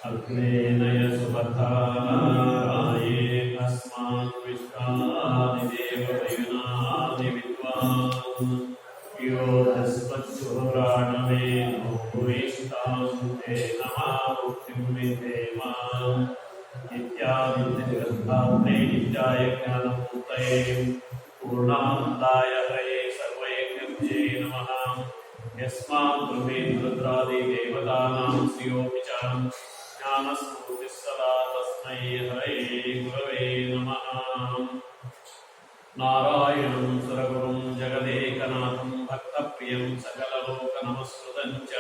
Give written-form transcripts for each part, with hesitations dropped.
अग्नेनय सुपथाये अस्मान् विश्वानि देवयुनानि विद्वान् यो तस्मत्सुराणमेनो भूयिष्ठां ते नमामुक्तिं विधेमाम् इत्यादिग्रन्थात्रे नित्याय ज्ञानमूर्तये पूर्णानन्दाय हरये सर्वयज्ञप्त्यै नमः। यस्मात् ब्रह्मेन्द्रादिदेवतानां श्रियोऽपि च ज्ञानस्फूर्तिः सदा तस्मै हरये गुरवे नमः। नारायणं सुरगुरुं जगदेकनाथं भक्तप्रियं सकललोकनमस्कृतं च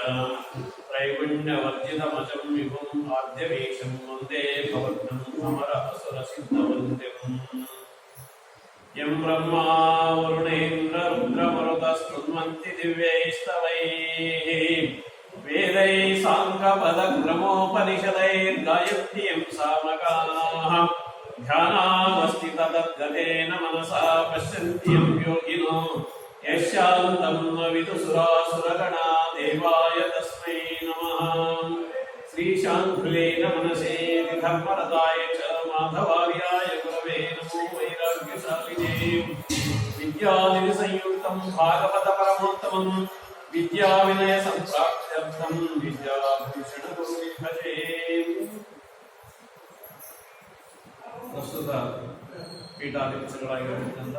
त्रैगुण्यवर्जितमजं विभुम् आद्यमीशं वन्दे भवद्भं अमरसुरसिद्धवन्द्यम्। यं ब्रह्मा वरुणेन्द्र रुद्रमरुतस्तुन्वन्ति दिव्यैस्तवैः वेदैः साङ्गपदक्रमोपनिषदैर्गायन्ति सामगाः ध्यानावस्थिततद्गतेन मनसा पश्यन्ति यं योगिनो यशान्तं विदुसुरासुरगणा देवाय तस्मै नमः। श्रीशाङ्कुलेन मनसे धर्मरताय च माधवार्याय गुरवे नमो वैराग्यशालिने विद्यानिधिसंयुक्तं भागवतपरमोत्तमं विद्याविनयसम्प्राप्त्यर्थं विद्याभूषणगुरुं भजे। ಪ್ರಸ್ತುತ ಪೀಠಾಧ್ಯಕ್ಷರಾಗಿರತಕ್ಕಂಥ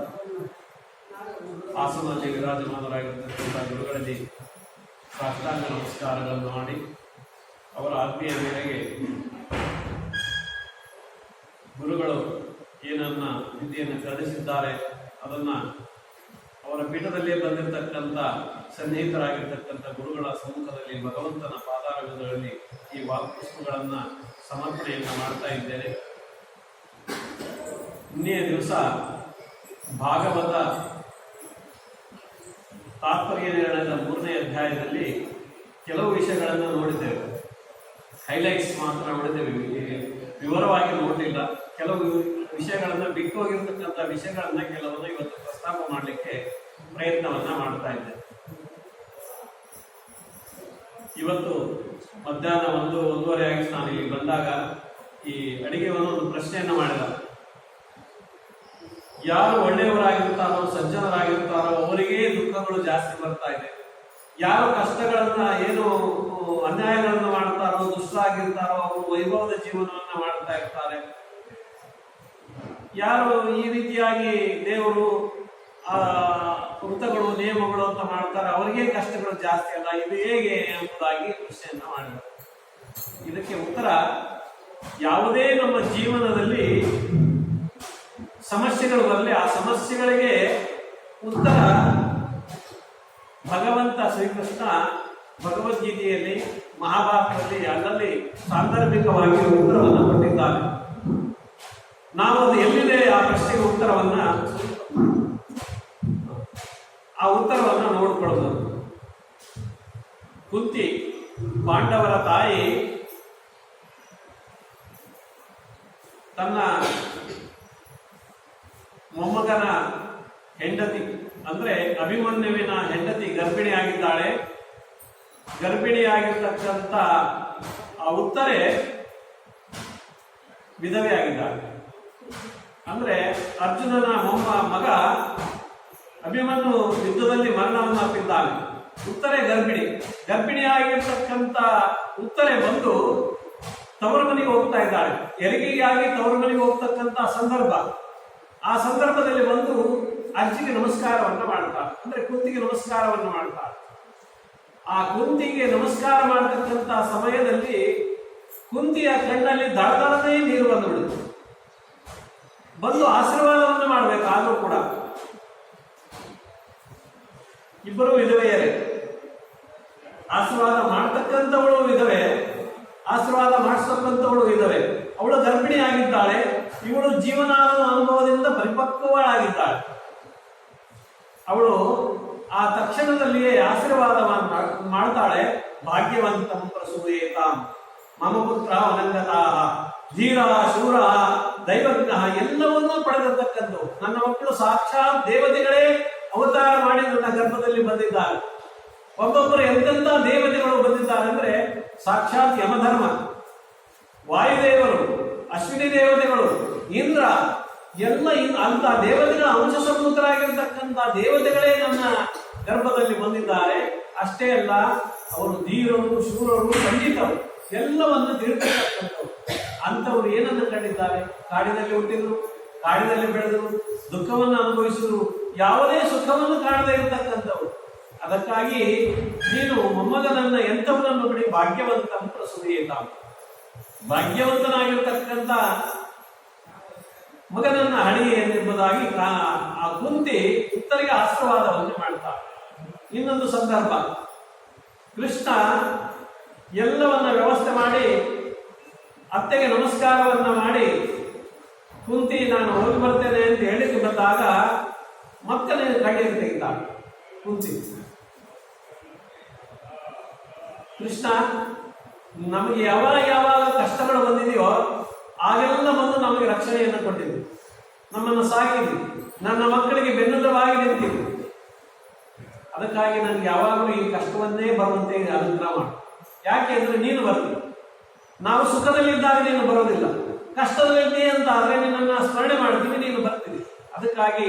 ಹಾಸನಲ್ಲಿ ವಿರಾಜಮಾನರಾಗಿರ್ತಕ್ಕಂಥ ಗುರುಗಳಲ್ಲಿ ಸಾಷ್ಟಾಂಗ ನಮಸ್ಕಾರಗಳನ್ನು ಮಾಡಿ ಅವರ ಆಜ್ಞೆಯ ಮೇರೆಗೆ ಗುರುಗಳು ಏನನ್ನ ವಿದ್ಯೆಯನ್ನು ಕಲಿಸಿದ್ದಾರೆ ಅದನ್ನ ಅವರ ಪೀಠದಲ್ಲೇ ಬಂದಿರತಕ್ಕಂಥ ಸನ್ನಿಹಿತರಾಗಿರ್ತಕ್ಕಂಥ ಗುರುಗಳ ಸಮ್ಮುಖದಲ್ಲಿ ಭಗವಂತನ ಪಾದಾರಗಳಲ್ಲಿ ಈ ವಾಕ್ಪುಷ್ಪಗಳನ್ನ ಸಮರ್ಪಣೆಯನ್ನು ಮಾಡ್ತಾ ಇದ್ದೇನೆ. ಇನ್ನೇ ದಿವಸ ಭಾಗವತ ತಾತ್ಪರ್ಯ ನಿರ್ಣಯದ 3ನೇ ಅಧ್ಯಾಯದಲ್ಲಿ ಕೆಲವು ವಿಷಯಗಳನ್ನು ನೋಡಿದ್ದೇವೆ. ಹೈಲೈಟ್ಸ್ ಮಾತ್ರ ನೋಡಿದ್ದೇವೆ, ವಿವರವಾಗಿ ನೋಡಲಿಲ್ಲ. ಕೆಲವು ವಿಷಯಗಳನ್ನು ಬಿಟ್ಟು ಹೋಗಿರ್ತಕ್ಕಂಥ ವಿಷಯಗಳನ್ನ ಕೆಲವನ್ನು ಇವತ್ತು ಪ್ರಸ್ತಾಪ ಮಾಡಲಿಕ್ಕೆ ಪ್ರಯತ್ನವನ್ನ ಮಾಡ್ತಾ ಇದ್ದೇವೆ. ಇವತ್ತು ಮಧ್ಯಾಹ್ನ 1:30 ಆಗಿ ನಾನು ಇಲ್ಲಿ ಬಂದಾಗ ಈ ಅಡಿಗೆವನ್ನು ಒಂದು ಪ್ರಶ್ನೆಯನ್ನ ಮಾಡಿದ. ಯಾರು ಒಳ್ಳೆಯವರಾಗಿರ್ತಾರೋ ಸಜ್ಜನರಾಗಿರ್ತಾರೋ ಅವರಿಗೆ ದುಃಖಗಳು ಜಾಸ್ತಿ ಬರ್ತಾ ಇದೆ. ಯಾರು ಕಷ್ಟಗಳನ್ನ ಏನು ಅನ್ಯಾಯಗಳನ್ನು ಮಾಡ್ತಾರೋ ದುಷ್ಟರಾಗಿರ್ತಾರೋ ಅವರು ವೈಭವದ ಜೀವನವನ್ನ ಮಾಡ್ತಾ ಇರ್ತಾರೆ. ಯಾರು ಈ ರೀತಿಯಾಗಿ ದೇವರು ವೃತ್ತಗಳು ನಿಯಮಗಳು ಅಂತ ಮಾಡ್ತಾರೆ ಅವರಿಗೆ ಕಷ್ಟಗಳು ಜಾಸ್ತಿ ಅಲ್ಲ. ಇದು ಹೇಗೆ ಎಂಬುದಾಗಿ ಪ್ರಶ್ನೆಯನ್ನ ಮಾಡಿದರು. ಇದಕ್ಕೆ ಉತ್ತರ, ಯಾವುದೇ ನಮ್ಮ ಜೀವನದಲ್ಲಿ ಸಮಸ್ಯೆಗಳು ಬರಲಿ ಆ ಸಮಸ್ಯೆಗಳಿಗೆ ಉತ್ತರ ಭಗವಂತ ಶ್ರೀಕೃಷ್ಣ ಭಗವದ್ಗೀತೆಯಲ್ಲಿ ಮಹಾಭಾರತದಲ್ಲಿ ಅಲ್ಲಲ್ಲಿ ಸಾಂದರ್ಭಿಕವಾಗಿ ಉತ್ತರವನ್ನು ಕೊಟ್ಟಿದ್ದಾರೆ. ನಾವು ಅದು ಎಲ್ಲಿದೆ ಆ ಪ್ರಶ್ನೆಗೆ ಉತ್ತರವನ್ನ ನೋಡ್ಕೊಳ್ಳೋದು. ಕುಂತಿ ಪಾಂಡವರ ತಾಯಿ ತನ್ನ ಮೊಮ್ಮಗನ ಹೆಂಡತಿ ಅಂದ್ರೆ ಅಭಿಮನ್ಯುವಿನ ಹೆಂಡತಿ ಗರ್ಭಿಣಿಯಾಗಿದ್ದಾಳೆ. ಗರ್ಭಿಣಿಯಾಗಿರ್ತಕ್ಕಂಥ ಆ ಉತ್ತರೆ ವಿಧವೆ ಆಗಿದ್ದಾಳೆ. ಅಂದ್ರೆ ಅರ್ಜುನನ ಮಗ ಅಭಿಮನ್ಯು ಯುದ್ಧದಲ್ಲಿ ಮರಣವನ್ನು ಅಪ್ಪಿದ್ದಾನೆ. ಉತ್ತರೆ ಗರ್ಭಿಣಿಯಾಗಿರ್ತಕ್ಕಂಥ ಉತ್ತರೆ ಬಂದು ತವರು ಮನೆಗೆ ಹೋಗ್ತಾ ಇದ್ದಾಳೆ. ಹೆರಿಗೆಯಾಗಿ ತವರು ಮನೆಗೆ ಹೋಗ್ತಕ್ಕಂಥ ಸಂದರ್ಭ. ಆ ಸಂದರ್ಭದಲ್ಲಿ ಬಂದು ಅಜ್ಜಿಗೆ ನಮಸ್ಕಾರವನ್ನು ಮಾಡ್ತಾಳೆ, ಅಂದ್ರೆ ಕುಂತಿಗೆ ನಮಸ್ಕಾರವನ್ನು ಮಾಡ್ತಾಳೆ. ಆ ಕುಂತಿಗೆ ನಮಸ್ಕಾರ ಮಾಡತಕ್ಕಂಥ ಸಮಯದಲ್ಲಿ ಕುಂತಿಯ ಕಣ್ಣಲ್ಲಿ ದಳದಳದೇ ನೀರು ಬಂದುಬಿಡುತ್ತೆ. ಬಂದು ಆಶೀರ್ವಾದವನ್ನು ಮಾಡಬೇಕಾದ್ರೂ ಕೂಡ ಇಬ್ಬರು ವಿಧವೆಯರೇ. ಆಶೀರ್ವಾದ ಮಾಡ್ತಕ್ಕಂಥವಳು ವಿಧವೆ, ಆಶೀರ್ವಾದ ಮಾಡಿಸ್ತಕ್ಕಂಥವಳು ವಿಧವೆ. ಅವಳು ಗರ್ಭಿಣಿ ಆಗಿದ್ದಾಳೆ, ಇವಳು ಜೀವನಾದ ಅನುಭವದಿಂದ ಪರಿಪಕ್ವಳಾಗಿದ್ದಾಳೆ. ಅವಳು ಆ ತಕ್ಷಣದಲ್ಲಿಯೇ ಆಶೀರ್ವಾದವನ್ನು ಮಾಡ್ತಾಳೆ. ಭಾಗ್ಯವಂತಂ ಪ್ರಸೂಯೇತಾಂ ಮಮ ಪುತ್ರ ಅನಂಗತಾಹ ಧೀರ ಶೂರ ದೈವಜ್ಞ ಎಲ್ಲವನ್ನೂ ಪಡೆದಿರ್ತಕ್ಕಂಥ ನನ್ನ ಮಕ್ಕಳು ಸಾಕ್ಷಾತ್ ದೇವತೆಗಳೇ ಅವತಾರ ಮಾಡಿ ನನ್ನ ಗರ್ಭದಲ್ಲಿ ಬಂದಿದ್ದಾರೆ. ಒಬ್ಬೊಬ್ಬರು ಎಂತೆಂಥ ದೇವತೆಗಳು ಬಂದಿದ್ದಾರೆ ಅಂದ್ರೆ ಸಾಕ್ಷಾತ್ ಯಮಧರ್ಮ, ವಾಯುದೇವರು, ಅಶ್ವಿನಿ ದೇವತೆಗಳು, ಇಂದ್ರ ಎಲ್ಲ ಅಂತ ದೇವತೆಗಳ ಅಂಶ ಸಂಭೂತರಾಗಿರ್ತಕ್ಕಂಥ ದೇವತೆಗಳೇ ನನ್ನ ಗರ್ಭದಲ್ಲಿ ಬಂದಿದ್ದಾರೆ. ಅಷ್ಟೇ ಅಲ್ಲ, ಅವರು ಧೀರರು, ಶೂರರು, ಖಂಡಿತರು ಎಲ್ಲವನ್ನು ತೀರ್ತಕ್ಕಂಥವ್ರು. ಅಂಥವ್ರು ಏನನ್ನು ಕಂಡಿದ್ದಾರೆ? ಕಾಡಿನಲ್ಲಿ ಹುಟ್ಟಿದ್ರು, ಕಾಡಿನಲ್ಲಿ ಬೆಳೆದರು, ದುಃಖವನ್ನು ಅನುಭವಿಸಿದ್ರು, ಯಾವುದೇ ಸುಖವನ್ನು ಕಾಣದೇ ಇರತಕ್ಕಂಥವ್ರು. ಅದಕ್ಕಾಗಿ ನೀನು ಮೊಮ್ಮಗನನ್ನ ಎಂಥವನನ್ನು ಬಿಡಿ ಭಾಗ್ಯವಂತ ಪ್ರಸುರಿಯಿಲ್ಲ, ಭಾಗ್ಯವಂತನಾಗಿರ್ತಕ್ಕಂಥ ಮಗನನ್ನ ಹಣಿ ಎಂಬುದಾಗಿ ಆ ಕುಂತಿ ಉತ್ತರಿಗೆ ಆಶೀರ್ವಾದವನ್ನು ಮಾಡ್ತಾರೆ. ಇನ್ನೊಂದು ಸಂದರ್ಭ, ಕೃಷ್ಣ ಎಲ್ಲವನ್ನ ವ್ಯವಸ್ಥೆ ಮಾಡಿ ಅತ್ತೆಗೆ ನಮಸ್ಕಾರವನ್ನ ಮಾಡಿ ಕುಂತಿ ನಾನು ಹೋಗಿ ಬರ್ತೇನೆ ಅಂತ ಹೇಳಿಕ್ಕೆ ಬಂದಾಗ ಮತ್ತೆ ಕಣ್ಣೀರು ತೆಗಿತಾಳೆ ಕುಂತಿ. ಕೃಷ್ಣ ನಮಗೆ ಯಾವಾಗ ಕಷ್ಟಗಳು ಬಂದಿದೆಯೋ ಆಗೆಲ್ಲ ಬಂದು ನಮಗೆ ರಕ್ಷಣೆಯನ್ನು ಕೊಟ್ಟಿದ್ದು, ನಮ್ಮನ್ನು ಸಾಕಿದ್ದು, ನನ್ನ ಮಕ್ಕಳಿಗೆ ಬೆನ್ನೆಲುಬಾಗಿ ನಿಂತಿದ್ದು. ಅದಕ್ಕಾಗಿ ನನಗೆ ಯಾವಾಗಲೂ ಈ ಕಷ್ಟವನ್ನೇ ಬರುವಂತೆ ಅನುಗ್ರಹ ಮಾಡು. ಯಾಕೆ ಅಂದ್ರೆ ನೀನು ಬರ್ತೀನಿ, ನಾವು ಸುಖದಲ್ಲಿದ್ದಾಗ ನೀನು ಬರೋದಿಲ್ಲ, ಕಷ್ಟದಲ್ಲಿ ಅಂತ ಆದ್ರೆ ನಿನ್ನನ್ನು ಸ್ಮರಣೆ ಮಾಡ್ತೀನಿ, ನೀನು ಬರ್ತೀನಿ. ಅದಕ್ಕಾಗಿ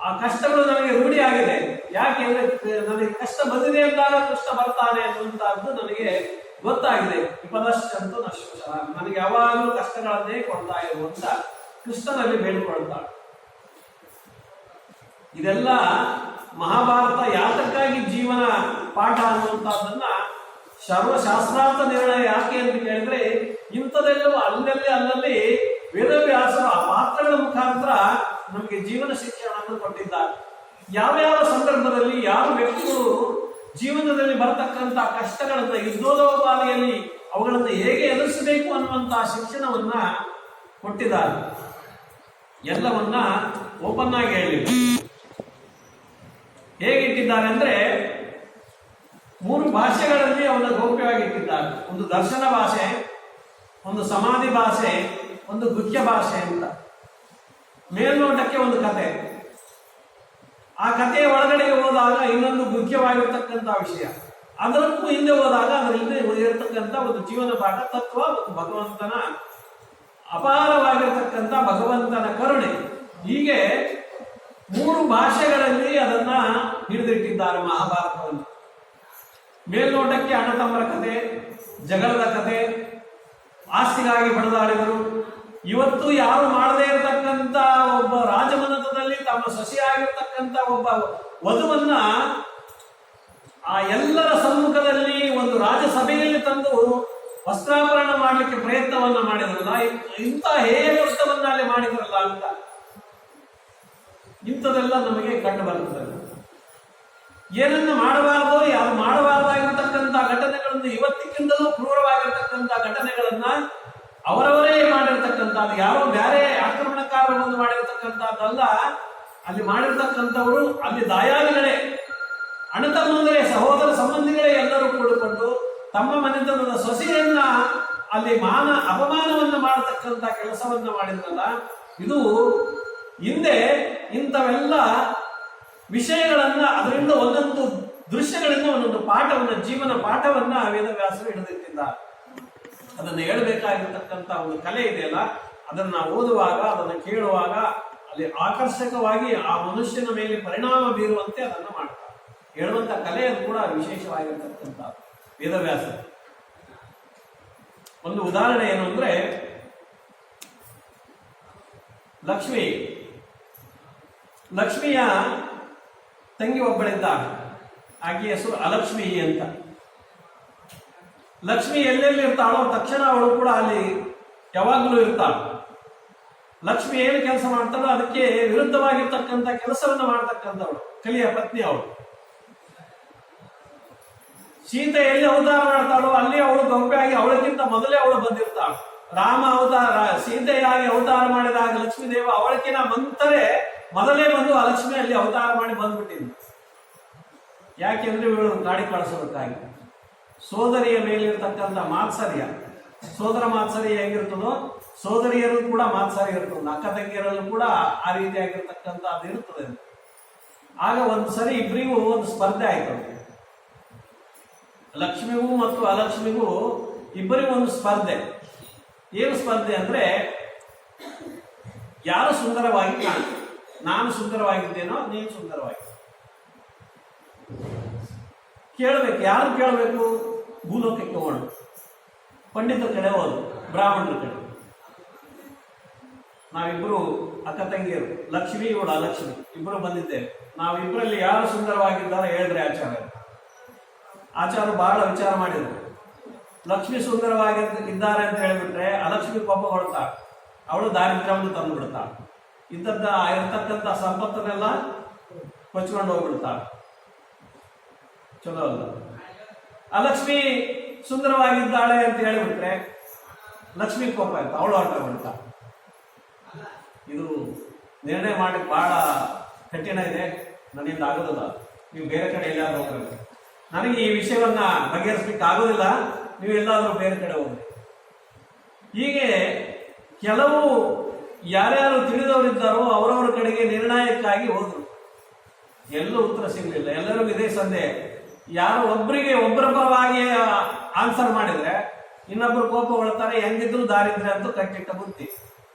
ಆ ಕಷ್ಟಗಳು ನನಗೆ ರೂಢಿ ಆಗಿದೆ. ಯಾಕೆ ಅಂದ್ರೆ ನನಗೆ ಕಷ್ಟ ಬಂದಿದೆ ಅಂದಾಗ ಕೃಷ್ಣ ಬರ್ತಾನೆ ಅನ್ನುವಂತಹದ್ದು ನನಗೆ ಗೊತ್ತಾಗಿದೆ. ವಿಪದಶ್ಚಂತು ನಶ್ವಶ, ನನಗೆ ಯಾವಾಗಲೂ ಕಷ್ಟಗಳನ್ನೇ ಕೊಡ್ತಾ ಇರುವಂತ ಕೃಷ್ಣನಲ್ಲಿ ಬೇಡಿಕೊಳ್ತಾಳೆ. ಇದೆಲ್ಲ ಮಹಾಭಾರತ ಯಾತಕ್ಕಾಗಿ ಜೀವನ ಪಾಠ ಅನ್ನುವಂಥದ್ದನ್ನ ಸರ್ವಶಾಸ್ತ್ರಾರ್ಥ ನಿರ್ಣಯ ಯಾಕೆ ಅಂತ ಕೇಳಿದ್ರೆ, ಇಂಥದೆಲ್ಲವೂ ಅಲ್ಲಲ್ಲಿ ವೇದವ್ಯಾಸರು ಆ ಪಾತ್ರಗಳ ಮುಖಾಂತರ ನಮಗೆ ಜೀವನ ಶಿಕ್ಷಣವನ್ನು ಕೊಟ್ಟಿದ್ದಾರೆ. ಯಾವ ಸಂದರ್ಭದಲ್ಲಿ ಯಾವ ವ್ಯಕ್ತಿಗಳು ಜೀವನದಲ್ಲಿ ಬರತಕ್ಕಂಥ ಕಷ್ಟಗಳನ್ನ ಯುದ್ಧೋಪಾದಿಯಲ್ಲಿ ಅವುಗಳನ್ನು ಹೇಗೆ ಎದುರಿಸಬೇಕು ಅನ್ನುವಂತಹ ಶಿಕ್ಷಣವನ್ನ ಕೊಟ್ಟಿದ್ದಾರೆ. ಎಲ್ಲವನ್ನ ಓಪನ್ ಆಗಿ ಹೇಳಿ ಹೇಗಿಟ್ಟಿದ್ದಾರೆ ಅಂದ್ರೆ, 3 ಭಾಷೆಗಳಲ್ಲಿ ಅವನ್ನ ಗೌಪ್ಯವಾಗಿ ಇಟ್ಟಿದ್ದಾರೆ. ಒಂದು ದರ್ಶನ ಭಾಷೆ, ಒಂದು ಸಮಾಧಿ ಭಾಷೆ, ಒಂದು ಗುಹ್ಯ ಭಾಷೆ ಅಂತ. ಮೇಲ್ನೋಟಕ್ಕೆ ಒಂದು ಕತೆ, ಆ ಕಥೆಯ ಒಳಗಡೆಗೆ ಹೋದಾಗ ಇನ್ನೊಂದು ಗುಹ್ಯವಾಗಿರ್ತಕ್ಕಂಥ ವಿಷಯ, ಅದಕ್ಕೂ ಹಿಂದೆ ಹೋದಾಗ ಅದರಿಂದ ಇರತಕ್ಕಂಥ ಒಂದು ಜೀವನ ಪಾಠ ತತ್ವ, ಒಂದು ಭಗವಂತನ ಅಪಾರವಾಗಿರ್ತಕ್ಕಂಥ ಭಗವಂತನ ಕರುಣೆ. ಹೀಗೆ 3 ಭಾಷೆಗಳಲ್ಲಿ ಅದನ್ನ ಹಿಡಿದಿಟ್ಟಿದ್ದಾರೆ ಮಹಾಭಾರತವನ್ನು. ಮೇಲ್ನೋಟಕ್ಕೆ ಅಣ್ಣ ತಮ್ಮರ ಕತೆ, ಜಗಳದ ಕತೆ, ಆಸ್ತಿಗಾಗಿ ಬಡದಾಡಿದರು. ಇವತ್ತು ಯಾರು ಮಾಡದೇ ಇರತಕ್ಕಂತ ಒಬ್ಬ ರಾಜಮನೆತನದಲ್ಲಿ ತಮ್ಮ ಸೊಸೆಯಾಗಿರ್ತಕ್ಕಂಥ ಒಬ್ಬ ವಧುವನ್ನ ಆ ಎಲ್ಲರ ಸಮ್ಮುಖದಲ್ಲಿ ಒಂದು ರಾಜಸಭೆಯಲ್ಲಿ ತಂದು ವಸ್ತ್ರಾಭರಣ ಮಾಡಲಿಕ್ಕೆ ಪ್ರಯತ್ನವನ್ನ ಮಾಡಿದ್ರಲ್ಲ, ಇಂಥ ಹೇಯ ಕೃತ್ಯವನ್ನ ಅಲ್ಲಿ ಮಾಡಿದ್ರಲ್ಲ ಅಂತ ಇಂಥದೆಲ್ಲ ನಮಗೆ ಕಂಡು ಬರುತ್ತದೆ. ಏನನ್ನ ಮಾಡಬಾರದು, ಯಾರು ಮಾಡಬಾರದಾಗಿರ್ತಕ್ಕಂಥ ಘಟನೆಗಳನ್ನು, ಇವತ್ತಿಗಿಂತಲೂ ಕ್ರೂರವಾಗಿರ್ತಕ್ಕಂಥ ಘಟನೆಗಳನ್ನ ಅವರವರೇ ಮಾಡಿರ್ತಕ್ಕಂಥದ್ದು, ಯಾರೋ ಬೇರೆ ಆಕ್ರಮಣಕಾರರು ಬಂದು ಮಾಡಿರ್ತಕ್ಕಂಥದ್ದಲ್ಲ. ಅಲ್ಲಿ ಮಾಡಿರ್ತಕ್ಕಂಥವರು ಅಲ್ಲಿ ದಾಯಾದಿಗಳೇ, ಅಣ್ಣತಮ್ಮಂದರೆ ಸಹೋದರ ಸಂಬಂಧಿಗಳೇ ಎಲ್ಲರೂ ಕೂಡಿಕೊಂಡು ತಮ್ಮ ಮನೆತನದ ಸೊಸೆಯನ್ನ ಅಲ್ಲಿ ಅಪಮಾನವನ್ನ ಮಾಡತಕ್ಕಂಥ ಕೆಲಸವನ್ನ ಮಾಡಿದ್ರಲ್ಲ. ಇದು ಹಿಂದೆ ಇಂಥವೆಲ್ಲ ವಿಷಯಗಳನ್ನ, ಅದರಿಂದ ಒಂದೊಂದು ದೃಶ್ಯಗಳಿಂದ ಒಂದೊಂದು ಪಾಠವನ್ನ, ಜೀವನ ಪಾಠವನ್ನ ವೇದವ್ಯಾಸರು ಹಿಡಿದಿಟ್ಟಿದ್ದಾರೆ. ಅದನ್ನು ಹೇಳಬೇಕಾಗಿರ್ತಕ್ಕಂಥ ಒಂದು ಕಲೆ ಇದೆಯಲ್ಲ, ಅದನ್ನ ಓದುವಾಗ, ಅದನ್ನು ಕೇಳುವಾಗ ಅಲ್ಲಿ ಆಕರ್ಷಕವಾಗಿ ಆ ಮನುಷ್ಯನ ಮೇಲೆ ಪರಿಣಾಮ ಬೀರುವಂತೆ ಅದನ್ನು ಮಾಡ್ತಾರೆ. ಹೇಳುವಂತ ಕಲೆ ಅದು ಕೂಡ ವಿಶೇಷವಾಗಿರ್ತಕ್ಕಂಥ ವೇದವ್ಯಾಸ. ಒಂದು ಉದಾಹರಣೆ ಏನು ಅಂದ್ರೆ, ಲಕ್ಷ್ಮಿಯ ತಂಗಿ ಒಬ್ಬಳಿದ್ದಾಳೆ, ಆಕೆಯ ಹೆಸರು ಅಲಕ್ಷ್ಮಿ ಅಂತ. ಲಕ್ಷ್ಮಿ ಎಲ್ಲೆಲ್ಲಿ ಇರ್ತಾಳೋ ತಕ್ಷಣ ಅವಳು ಕೂಡ ಅಲ್ಲಿ ಯಾವಾಗಲೂ ಇರ್ತಾಳೆ. ಲಕ್ಷ್ಮಿ ಏನು ಕೆಲಸ ಮಾಡ್ತಾಳೋ ಅದಕ್ಕೆ ವಿರುದ್ಧವಾಗಿರ್ತಕ್ಕಂಥ ಕೆಲಸವನ್ನ ಮಾಡ್ತಕ್ಕಂಥವಳು ಕಲಿಯ ಪತ್ನಿ ಅವಳು. ಸೀತೆ ಎಲ್ಲಿ ಅವತಾರ ಮಾಡ್ತಾಳೋ ಅಲ್ಲಿ ಅವಳು ಗೌಪ್ಯಾಗಿ, ಅವಳಿಗಿಂತ ಮೊದಲೇ ಅವಳು ಬಂದಿರ್ತಾಳು. ರಾಮ ಸೀತೆಯಾಗಿ ಅವತಾರ ಮಾಡಿದಾಗ ಲಕ್ಷ್ಮೀ ದೇವ ಅವಳಕಿನ ಮಂತರೇ ಮೊದಲೇ ಬಂದು ಆ ಲಕ್ಷ್ಮಿಯಲ್ಲಿ ಅವತಾರ ಮಾಡಿ ಬಂದ್ಬಿಟ್ಟಿದ್ಲು. ಯಾಕೆಂದ್ರೆ ಇವಳು ಗಾಡಿ ಕಳಿಸೋದಕ್ಕಾಗಿ ಸೋದರಿಯ ಮೇಲಿರ್ತಕ್ಕಂಥ ಮಾತ್ಸರ್ಯ, ಸೋದರ ಮಾತ್ಸರ್ಯ ಹೇಗಿರ್ತದೋ ಸೋದರಿಯರು ಕೂಡ ಮಾತ್ಸರ್ಯ ಇರ್ತದೆ, ಅಕ್ಕ ತಂಗಿಯರಲ್ಲೂ ಕೂಡ ಆ ರೀತಿಯಾಗಿರ್ತಕ್ಕಂಥ ಅದು ಇರ್ತದೆ. ಆಗ ಒಂದು ಸರಿ ಇಬ್ಬರಿಗೂ ಒಂದು ಸ್ಪರ್ಧೆ ಆಯ್ತು. ಲಕ್ಷ್ಮಿಗೂ ಮತ್ತು ಅಲಕ್ಷ್ಮಿಗೂ ಇಬ್ಬರಿಗೂ ಒಂದು ಸ್ಪರ್ಧೆ. ಏನು ಸ್ಪರ್ಧೆ ಅಂದ್ರೆ ಯಾರು ಸುಂದರವಾಗಿ ಕಾಣುತ್ತೆ. ನಾನು ಸುಂದರವಾಗಿದ್ದೇನೋ, ನೀನು ಸುಂದರವಾಗಿ ಕೇಳಬೇಕು. ಯಾರು ಕೇಳಬೇಕು? ಭೂಲೋಕಕ್ಕೆ ಹೋಗೋಣ, ಪಂಡಿತರ ಕಡೆ ಹೋದ್ರು, ಬ್ರಾಹ್ಮಣರ ಕಡೆ. ನಾವಿಬ್ರು ಅಕ್ಕ ತಂಗಿಯರು, ಲಕ್ಷ್ಮಿ ಇವಳು ಅಲಕ್ಷ್ಮಿ, ಇಬ್ಬರು ಬಂದಿದ್ದೇವೆ. ನಾವಿಬ್ಬರಲ್ಲಿ ಯಾರು ಸುಂದರವಾಗಿದ್ದಾರೆ ಹೇಳಿದ್ರೆ ಆಚಾರ್ಯ ಬಹಳ ವಿಚಾರ ಮಾಡಿದ್ರು. ಲಕ್ಷ್ಮಿ ಸುಂದರವಾಗಿ ಇದ್ದಾರೆ ಅಂತ ಹೇಳಿಬಿಟ್ರೆ ಅಲಕ್ಷ್ಮಿ ಕೋಪ ಕೊಡ್ತಾಳೆ, ಅವಳು ದಾರಿದ್ರ್ಯವನ್ನು ತಂದು ಬಿಡ್ತಾಳೆ, ಇರ್ತಕ್ಕಂಥ ಸಂಪತ್ತನ್ನೆಲ್ಲ ಕೊಚ್ಕೊಂಡು ಹೋಗ್ಬಿಡ್ತಾಳೆ. ಚಲೋ ಅಲ್ಲ. ಅಲಕ್ಷ್ಮಿ ಸುಂದರವಾಗಿದ್ದಾಳೆ ಅಂತ ಹೇಳಿಬಿಟ್ರೆ ಲಕ್ಷ್ಮಿ ಕೋಪ ಆಯ್ತು, ಅವಳು ಆಟ ಬಿಡ್ತಾಳೆ. ಇದು ನಿರ್ಣಯ ಮಾಡಲಿಕ್ಕೆ ಬಹಳ ಕಠಿಣ ಇದೆ, ನನ್ನಿಂದ ಆಗೋದಿಲ್ಲ. ನೀವು ಬೇರೆ ಕಡೆ ಎಲ್ಲಾದ್ರೂ ಹೋಗ್ಬೇಕು. ನನಗೆ ಈ ವಿಷಯವನ್ನ ಬಗೆಹರಿಸ್ಲಿಕ್ಕೆ ಆಗೋದಿಲ್ಲ, ನೀವು ಎಲ್ಲಾದ್ರೂ ಬೇರೆ ಕಡೆ ಹೋಗ್ರಿ. ಹೀಗೆ ಕೆಲವು ಯಾರ್ಯಾರು ತಿಳಿದವರಿದ್ದಾರೋ ಅವರವರ ಕಡೆಗೆ ನಿರ್ಣಯಕ್ಕಾಗಿ ಹೋದ್ರು. ಎಲ್ಲೂ ಉತ್ತರ ಸಿಗಲಿಲ್ಲ. ಎಲ್ಲರಿಗೂ ಇದೇ ಸಂದೇಹ. ಯಾರು ಒಬ್ಬರ ಪರವಾಗಿ ಆನ್ಸರ್ ಮಾಡಿದ್ರೆ ಇನ್ನೊಬ್ರು ಕೋಪಗೊಳ್ತಾರೆ, ಹೆಂಗಿದ್ರು ದಾರಿದ್ರ್ಯ ಅಂತೂ ಕಟ್ಟಿಟ್ಟ ಬುದ್ಧಿ.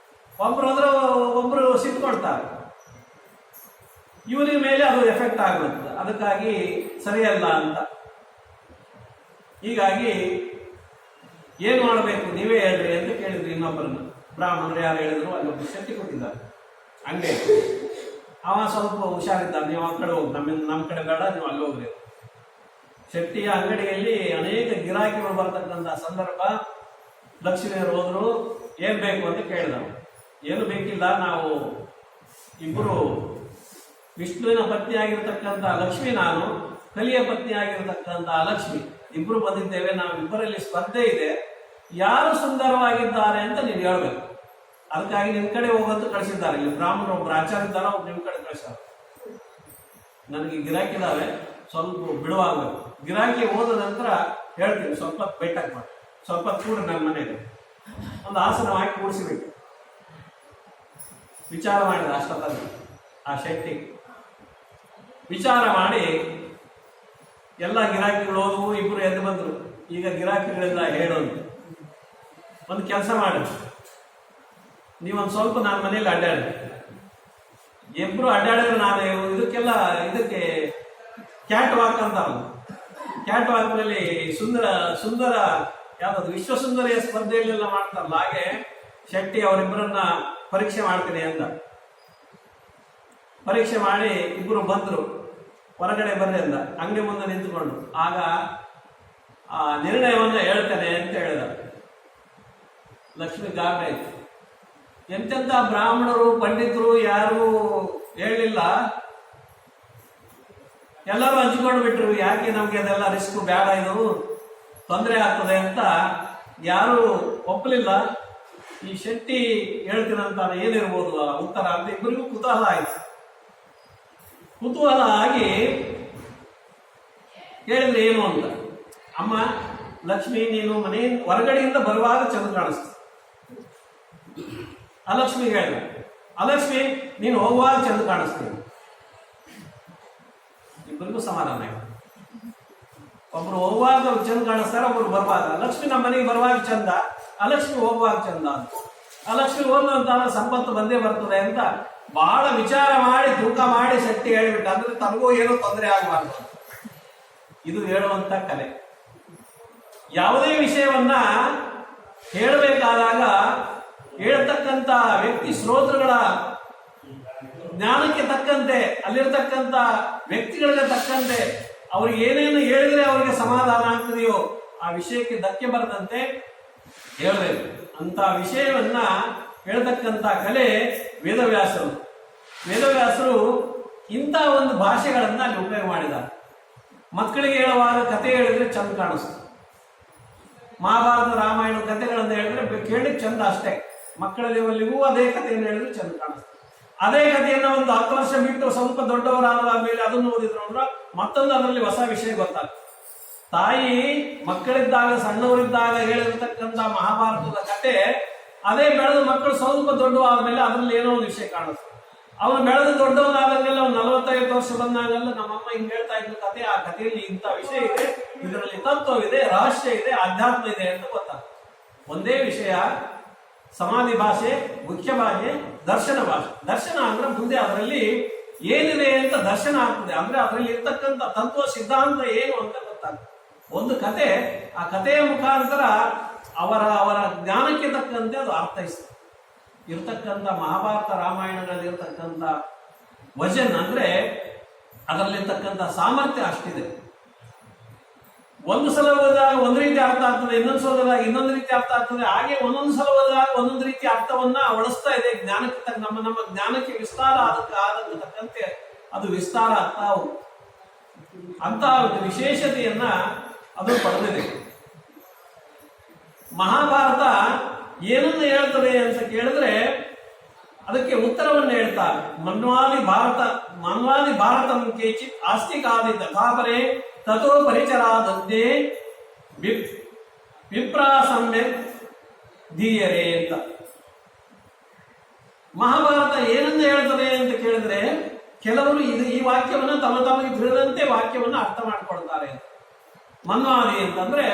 ಒಬ್ರು ಸಿಟ್ಕೊಳ್ತಾರೆ, ಇವನಿಗೆ ಮೇಲೆ ಅದು ಎಫೆಕ್ಟ್ ಆಗ್ಬಿಡುತ್ತೆ. ಅದಕ್ಕಾಗಿ ಸರಿಯಲ್ಲ ಅಂತ. ಹೀಗಾಗಿ ಏನ್ ಮಾಡಬೇಕು ನೀವೇ ಹೇಳ್ರಿ ಅಂತ ಕೇಳಿದ್ರು ಇನ್ನೊಬ್ಬರನ್ನ. ಬ್ರಾಹ್ಮಣರು ಯಾರು ಹೇಳಿದ್ರು, ಅಲ್ಲೊಬ್ಬರು ಶೆಟ್ಟಿ ಕೊಟ್ಟಿದ್ದಾರೆ ಅಂಗಡಿ. ಅವ ಸ್ವಲ್ಪ ಹುಷಾರಿದ್ದಾನೆ, ನೀವು ಆ ಕಡೆ ಹೋಗಿ, ನಮ್ಮ ಕಡೆ ಬೇಡ, ನೀವು ಅಲ್ಲಿ ಹೋಗ್ರಿ. ಶೆಟ್ಟಿಯ ಅಂಗಡಿಯಲ್ಲಿ ಅನೇಕ ಗಿರಾಕಿಗಳು ಬರ್ತಕ್ಕಂಥ ಸಂದರ್ಭ. ಲಕ್ಷ್ಮಿಯರು ಹೋದ್ರು, ಏನ್ ಬೇಕು ಅಂತ ಕೇಳಿದವು. ಏನು ಬೇಕಿಲ್ಲ, ನಾವು ಇಬ್ಬರು ವಿಷ್ಣುವಿನ ಪತ್ನಿ ಆಗಿರ್ತಕ್ಕಂಥ ಲಕ್ಷ್ಮಿ, ನಾನು ಕಲಿಯ ಪತ್ನಿ ಆಗಿರ್ತಕ್ಕಂಥ ಲಕ್ಷ್ಮಿ, ಇಬ್ರು ಬಂದಿದ್ದೇವೆ. ನಾವಿಬ್ಬರಲ್ಲಿ ಸ್ಪರ್ಧೆ ಇದೆ, ಯಾರು ಸುಂದರವಾಗಿದ್ದಾರೆ ಅಂತ ನೀವು ಹೇಳ್ಬೇಕು. ಅದಕ್ಕಾಗಿ ನಿಮ್ ಕಡೆ ಹೋಗಂತ ಕಳಿಸಿದ್ದಾರೆ. ಇಲ್ಲಿ ಬ್ರಾಹ್ಮಣರು ಒಬ್ರು ಆಚಾರ ಇದ್ದಾರ, ಒಬ್ರು ನಿಮ್ ಕಡೆ ಕಳಿಸ್ತಾರೆ. ನನಗೆ ಗಿರಾಕಿದಾವೆ, ಸ್ವಲ್ಪ ಬಿಡುವಾಗಬೇಕು. ಗಿರಾಕಿ ಹೋದ ನಂತರ ಹೇಳ್ತೀನಿ, ಸ್ವಲ್ಪ ಬೆಟ್ಟಕ್ಕೆ ಮಾಡಿ, ಸ್ವಲ್ಪ ಕೂಡ್ರಿ ನನ್ನ ಮನೆಗೆ. ಒಂದು ಆಸನ ಹಾಕಿ ಕೂಡಿಸಿಬಿಟ್ಟು ವಿಚಾರ ಮಾಡಿದ. ಅಷ್ಟೊತ್ತಲ್ಲಿ ಆ ಶೆಟ್ಟಿ ವಿಚಾರ ಮಾಡಿ ಎಲ್ಲ ಗಿರಾಕಿಗಳು ಹೋದವು. ಇಬ್ರು ಎದ್ದು ಬಂದ್ರು. ಈಗ ಗಿರಾಕಿಗಳೆಲ್ಲ ಹೇಳೋದು, ಒಂದು ಕೆಲಸ ಮಾಡಿ, ನೀವೊಂದು ಸ್ವಲ್ಪ ನನ್ನ ಮನೇಲಿ ಅಡ್ಡಾಡಿ. ಇಬ್ರು ಅಡ್ಡಾಡಿದ್ರೆ ನಾನು ಇದಕ್ಕೆ ಕ್ಯಾಟ್ ವಾಕ್ ಅಂತ. ಕ್ಯಾಟ್ ವಾಕ್ ನಲ್ಲಿ ಸುಂದರ ಯಾವ್ದು ವಿಶ್ವ ಸುಂದರಿಯ ಸ್ಪರ್ಧೆಯಲ್ಲೆಲ್ಲ ಮಾಡ್ತಾರಲ್ಲ, ಹಾಗೆ ಶೆಟ್ಟಿ ಅವರಿಬ್ಬರನ್ನ ಪರೀಕ್ಷೆ ಮಾಡ್ತೀನಿ ಅಂದ. ಪರೀಕ್ಷೆ ಮಾಡಿ ಇಬ್ರು ಬಂದ್ರು. ಹೊರಗಡೆ ಬರ್ರಿ ಅಂದ, ಅಂಗಡಿ ಮುಂದೆ ನಿಂತುಕೊಂಡು. ಆಗ ಆ ನಿರ್ಣಯವನ್ನ ಹೇಳ್ತೇನೆ ಅಂತ ಹೇಳಿದ. ಲಕ್ಷ್ಮಿ ಗಾಬರಿ ಆಯ್ತು. ಎಂತೆಂತ ಬ್ರಾಹ್ಮಣರು ಪಂಡಿತರು ಯಾರು ಹೇಳಿಲ್ಲ, ಎಲ್ಲರೂ ಹಂಚಿಕೊಂಡು ಬಿಟ್ರು. ಯಾಕೆ ನಮ್ಗೆ ಅದೆಲ್ಲ ರಿಸ್ಕ್ ಬೇಡ, ಇದು ತೊಂದರೆ ಆಗ್ತದೆ ಅಂತ ಯಾರು ಒಪ್ಪಲಿಲ್ಲ. ಈ ಶೆಟ್ಟಿ ಹೇಳ್ತೀನಂತ ಏನಿರ್ಬೋದು ಉತ್ತರ ಅಂತ ಇಬ್ಬರಿಗೂ ಕುತೂಹಲ ಆಯ್ತು. ಕುತೂಹಲ ಆಗಿ ಹೇಳಿದ್ರೆ ಏನು ಅಂತ, ಅಮ್ಮ ಲಕ್ಷ್ಮಿ, ನೀನು ಮನೆ ಹೊರಗಡೆಯಿಂದ ಬರುವಾಗ ಚಂದ ಕಾಣಿಸ್ತು. ಅಲಕ್ಷ್ಮಿಗೆ ಹೇಳಿದ, ಅಲಕ್ಷ್ಮಿ ನೀನು ಹೋಗುವಾಗ ಚಂದ ಕಾಣಿಸ್ತೀನಿ. ಇಬ್ಬರಿಗೂ ಸಮಾಧಾನ ಆಯ್ತು. ಒಬ್ರು ಹೋಗುವಾಗ ಚಂದ ಕಾಣಿಸ್ತಾರೆ, ಒಬ್ರು ಬರುವಾಗ. ಲಕ್ಷ್ಮಿ ನಮ್ಮ ಮನೆಗೆ ಬರುವಾಗ ಚಂದ, ಅಲಕ್ಷ್ಮಿ ಹೋಗುವಾಗ ಚಂದ ಅಂತ. ಅಲಕ್ಷ್ಮಿ ಹೋದಂತ ಸಂಪತ್ತು ಬಂದೇ ಬರ್ತದೆ ಅಂತ ಬಹಳ ವಿಚಾರ ಮಾಡಿ ತೂಕ ಮಾಡಿ ಶೆಟ್ಟಿ ಹೇಳಿಬಿಟ್ಟ. ಅಂದ್ರೆ ತನಗೂ ಏನೋ ತೊಂದರೆ ಆಗಬಾರ್ದು. ಇದು ಹೇಳುವಂತ ಕಲೆ. ಯಾವುದೇ ವಿಷಯವನ್ನ ಹೇಳಬೇಕಾದಾಗ ಹೇಳ್ತಕ್ಕಂಥ ವ್ಯಕ್ತಿ ಶ್ರೋತೃಗಳ ಜ್ಞಾನಕ್ಕೆ ತಕ್ಕಂತೆ, ಅಲ್ಲಿರ್ತಕ್ಕಂಥ ವ್ಯಕ್ತಿಗಳಿಗೆ ತಕ್ಕಂತೆ ಅವ್ರಿಗೆ ಏನೇನು ಹೇಳಿದ್ರೆ ಅವರಿಗೆ ಸಮಾಧಾನ ಆಗ್ತದೆಯೋ ಆ ವಿಷಯಕ್ಕೆ ಧಕ್ಕೆ ಬರದಂತೆ ಹೇಳಬೇಕು. ಅಂತ ವಿಷಯವನ್ನ ಹೇಳ್ತಕ್ಕಂಥ ಕಲೆ ವೇದವ್ಯಾಸರು. ವೇದವ್ಯಾಸರು ಇಂಥ ಒಂದು ಭಾಷೆಗಳನ್ನ ಅಲ್ಲಿ ಉಪಯೋಗ ಮಾಡಿದ್ದಾರೆ. ಮಕ್ಕಳಿಗೆ ಹೇಳುವಾಗ ಕತೆ ಹೇಳಿದ್ರೆ ಚಂದ ಕಾಣಿಸ್ತು. ಮಹಾಭಾರತ ರಾಮಾಯಣ ಕಥೆಗಳನ್ನು ಹೇಳಿದ್ರೆ ಕೇಳಿಕ್ ಚಂದ ಅಷ್ಟೇ. ಮಕ್ಕಳ ಲೆವೆಲ್ಗೂ ಅದೇ ಕಥೆಯನ್ನು ಹೇಳಿದ್ರೆ ಚಂದ ಕಾಣಿಸ್ತದೆ. ಅದೇ ಕಥೆಯನ್ನು ಒಂದು 10 ವರ್ಷ ಬಿಟ್ಟು ಸ್ವಲ್ಪ ದೊಡ್ಡವರಾದ ಮೇಲೆ ಅದನ್ನು ಓದಿದ್ರು ಅಂದ್ರೆ ಮತ್ತೊಂದು ಅದರಲ್ಲಿ ಹೊಸ ವಿಷಯ ಗೊತ್ತಾಗ್ತದೆ. ತಾಯಿ ಮಕ್ಕಳಿದ್ದಾಗ ಸಣ್ಣವರಿದ್ದಾಗ ಹೇಳಿರ್ತಕ್ಕಂಥ ಮಹಾಭಾರತದ ಕತೆ ಅದೇ ಬೆಳೆದು ಮಕ್ಕಳು ಸ್ವಲ್ಪ ದೊಡ್ಡವಾದ ಮೇಲೆ ಅದರಲ್ಲಿ ಏನೋ ಒಂದು ವಿಷಯ ಕಾಣಿಸ್ತದೆ. ಅವನು ಬೆಳೆದು ದೊಡ್ಡವನಾದಾಗೆಲ್ಲ ಒಂದು 45 ವರ್ಷ ಬಂದಾಗೆಲ್ಲ ನಮ್ಮಮ್ಮ ಹಿಂಗ್ ಹೇಳ್ತಾ ಇದ್ದ ಕತೆ, ಆ ಕಥೆಯಲ್ಲಿ ಇಂಥ ವಿಷಯ ಇದೆ, ಇದರಲ್ಲಿ ತತ್ವ ತತ್ವವಿದೆ, ರಹಸ್ಯ ಇದೆ, ಅಧ್ಯಾತ್ಮ ಇದೆ ಅಂತ ಗೊತ್ತಾಗ್ತದೆ. ಒಂದೇ ವಿಷಯ, ಸಮಾಧಿ ಭಾಷೆ, ಮುಖ್ಯ ಭಾಷೆ, ದರ್ಶನ ಭಾಷೆ. ದರ್ಶನ ಅಂದ್ರೆ ಮುಂದೆ ಅದರಲ್ಲಿ ಏನಿದೆ ಅಂತ ದರ್ಶನ ಆಗ್ತದೆ, ಅಂದ್ರೆ ಅದರಲ್ಲಿ ಇರ್ತಕ್ಕಂಥ ತತ್ವ ಸಿದ್ಧಾಂತ ಏನು ಅಂತ ಗೊತ್ತಾಗ್ತದೆ. ಒಂದು ಕತೆ, ಆ ಕಥೆಯ ಮುಖಾಂತರ ಅವರ ಅವರ ಜ್ಞಾನಕ್ಕೆ ತಕ್ಕಂತೆ ಅದು ಅರ್ಥೈಸ್ತದೆ. ಇರ್ತಕ್ಕಂಥ ಮಹಾಭಾರತ ರಾಮಾಯಣಗಳಲ್ಲಿ ಇರ್ತಕ್ಕಂಥ ವಚನ ಅಂದ್ರೆ ಅದರಲ್ಲಿರ್ತಕ್ಕಂಥ ಸಾಮರ್ಥ್ಯ ಅಷ್ಟಿದೆ. ಒಂದು ಸಲ ಓದಿದಾಗ ಒಂದು ರೀತಿ ಅರ್ಥ ಆಗ್ತದೆ, ಇನ್ನೊಂದು ಸಲ ಓದಿದಾಗ ಇನ್ನೊಂದು ರೀತಿ ಅರ್ಥ ಆಗ್ತದೆ. ಹಾಗೆ ಒಂದೊಂದು ಸಲ ಓದಿದಾಗ ಒಂದೊಂದು ರೀತಿ ಅರ್ಥವನ್ನ ಒಳಿಸ್ತಾ ಇದೆ. ಜ್ಞಾನಕ್ಕೆ ತಕ್ಕ ನಮ್ಮ ಜ್ಞಾನಕ್ಕೆ ವಿಸ್ತಾರ ಅದಕ್ಕೆ ತಕ್ಕಂತೆ ಅದು ವಿಸ್ತಾರ ಆಗ್ತಾ ಹೋಗುತ್ತೆ. ಅಂತ ವಿಶೇಷತೆಯನ್ನ ಅದು ಪಡೆದಿದೆ. ಮಹಾಭಾರತ ಏನನ್ನು ಹೇಳ್ತದೆ ಅಂತ ಕೇಳಿದ್ರೆ ಅದಕ್ಕೆ ಉತ್ತರವನ್ನು ಹೇಳ್ತಾರೆ. ಮನ್ವಾದಿ ಭಾರತಂ ಕೇಚಿತ್ ಆಸ್ತಿಕಾದಿ ತಥಾಪರೆ ತಥೋ ಪರಿಚರಾದಂತೆ ವಿಪ್ರಾ ಸಮ್ಯಕ್ ಧೀಯರೇ ಅಂತ. ಮಹಾಭಾರತ ಏನನ್ನು ಹೇಳ್ತದೆ ಅಂತ ಕೇಳಿದ್ರೆ ಕೆಲವರು ಈ ವಾಕ್ಯವನ್ನು ತಮಗೆ ತಿಳಿದಂತೆ ವಾಕ್ಯವನ್ನು ಅರ್ಥ ಮಾಡಿಕೊಳ್ತಾರೆ. ಮನ್ವಾದಿ ಅಂತಂದ್ರೆ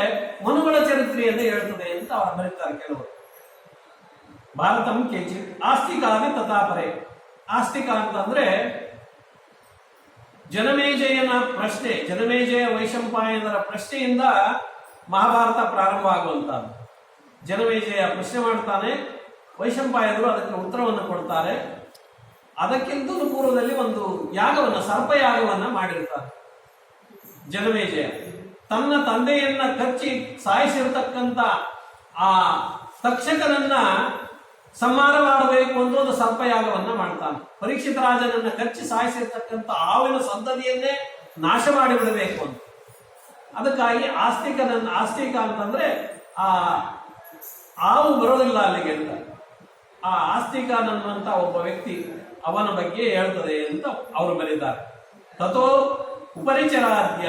ಮನುಗಳ ಚರಿತ್ರೆಯನ್ನು ಹೇಳ್ತದೆ ಅಂತ ಅವರು ಬರೀತಾರೆ ಕೆಲವರು. ಭಾರತಂ ಕೇಚಿತ್ ಆಸ್ತಿಕಾದಿ ತಥಾಪರೆ. ಆಸ್ತಿಕ ಅಂತಂದ್ರೆ ಜನಮೇಜಯನ ಪ್ರಶ್ನೆ, ಜನಮೇಜಯ ವೈಶಂಪಾಯನರ ಪ್ರಶ್ನೆಯಿಂದ ಮಹಾಭಾರತ ಪ್ರಾರಂಭ ಆಗುವಂತಹದ್ದು. ಜನಮೇಜಯ ಪ್ರಶ್ನೆ ಮಾಡ್ತಾನೆ, ವೈಶಂಪಾಯನರು ಅದಕ್ಕೆ ಉತ್ತರವನ್ನು ಕೊಡ್ತಾರೆ. ಅದಕ್ಕಿಂತಲೂ ಪೂರ್ವದಲ್ಲಿ ಒಂದು ಯಾಗವನ್ನ, ಸರ್ಪಯಾಗವನ್ನ ಮಾಡಿರ್ತಾರೆ. ಜನಮೇಜಯ ತನ್ನ ತಂದೆಯನ್ನ ಕಚ್ಚಿ ಸಾಯಿಸಿರ್ತಕ್ಕಂಥ ಆ ತಕ್ಷಕನನ್ನ ಸಂಹಾರ ಮಾಡಬೇಕು ಅಂತ ಒಂದು ಸರ್ಪಯಾಗವನ್ನ ಮಾಡ್ತಾನೆ. ಪರೀಕ್ಷಿತ ರಾಜನನ್ನ ಕಚ್ಚಿ ಸಾಯಿಸಿರ್ತಕ್ಕಂಥ ಆವಿನ ಸಂತತಿಯನ್ನೇ ನಾಶ ಮಾಡಿಬಿಡಬೇಕು ಅಂತ. ಅದಕ್ಕಾಗಿ ಆಸ್ತಿಕ ಅಂತಂದ್ರೆ ಆ ಆವು ಬರೋದಿಲ್ಲ ಅಲ್ಲಿಗೆ ಅಂತ. ಆ ಆಸ್ತಿಕನನ್ನುವಂತ ಒಬ್ಬ ವ್ಯಕ್ತಿ ಅವನ ಬಗ್ಗೆ ಹೇಳ್ತದೆ ಅಂತ ಅವರು ಬರೀತಾರೆ. ತಥೋ ಉಪರಿಚರಾದ್ಯ,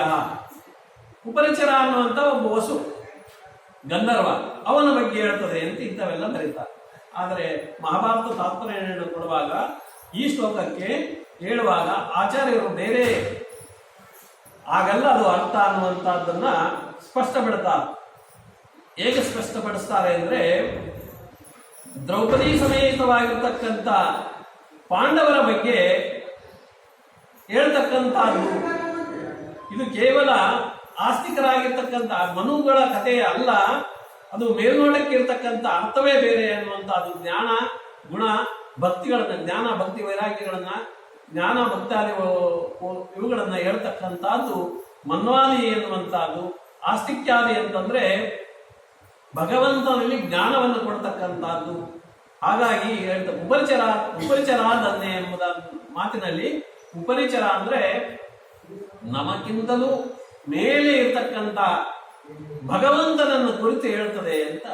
ಉಪರಿಚರ ಅನ್ನುವಂತ ಒಬ್ಬ ವಸು ಗಂಧರ್ವ, ಅವನ ಬಗ್ಗೆ ಹೇಳ್ತದೆ ಅಂತ ಇಂಥವೆಲ್ಲ ಬರೀತಾರೆ. ಆದರೆ ಮಹಾಭಾರತ ತಾತ್ಪರ್ಯವನ್ನು ಕೊಡುವಾಗ ಈ ಶ್ಲೋಕಕ್ಕೆ ಹೇಳುವಾಗ ಆಚಾರ್ಯರು ಬೇರೆ ಆಗೆಲ್ಲ ಅದು ಅರ್ಥ ಅನ್ನುವಂಥದ್ದನ್ನ ಸ್ಪಷ್ಟಪಡ್ತಾರೆ. ಹೇಗೆ ಸ್ಪಷ್ಟಪಡಿಸ್ತಾರೆ ಅಂದ್ರೆ, ದ್ರೌಪದಿ ಸಮೇತವಾಗಿರ್ತಕ್ಕಂಥ ಪಾಂಡವರ ಬಗ್ಗೆ ಹೇಳ್ತಕ್ಕಂಥದ್ದು ಇದು ಕೇವಲ ಆಸ್ತಿಕರಾಗಿರ್ತಕ್ಕಂಥ ಮನುಗಳ ಕಥೆ ಅಲ್ಲ, ಅದು ಮೇಲ್ನೋಟಕ್ಕೆ ಇರ್ತಕ್ಕಂಥ ಅರ್ಥವೇ ಬೇರೆ ಅನ್ನುವಂಥದ್ದು. ಜ್ಞಾನ ಗುಣ ಭಕ್ತಿಗಳನ್ನ, ಜ್ಞಾನ ಭಕ್ತಿ ವೈರಾಗ್ಯಗಳನ್ನ, ಜ್ಞಾನ ಭಕ್ತಾದಿ ಇವುಗಳನ್ನ ಹೇಳ್ತಕ್ಕಂಥದ್ದು ಮನ್ವಾದಿ ಎನ್ನುವಂಥದ್ದು. ಆಸ್ತಿಕ್ಯಾದಿ ಅಂತಂದ್ರೆ ಭಗವಂತನಲ್ಲಿ ಜ್ಞಾನವನ್ನು ಕೊಡ್ತಕ್ಕಂಥದ್ದು. ಹಾಗಾಗಿ ಉಪರಿಚರಾದನ್ನೇ ಎಂಬುದ ಮಾತಿನಲ್ಲಿ ಉಪರಿಚರ ಅಂದ್ರೆ ನಮಗಿಂತಲೂ ಮೇಲೆ ಇರ್ತಕ್ಕಂಥ ಭಗವಂತನನ್ನು ಕುರಿತು ಹೇಳ್ತದೆ ಅಂತ,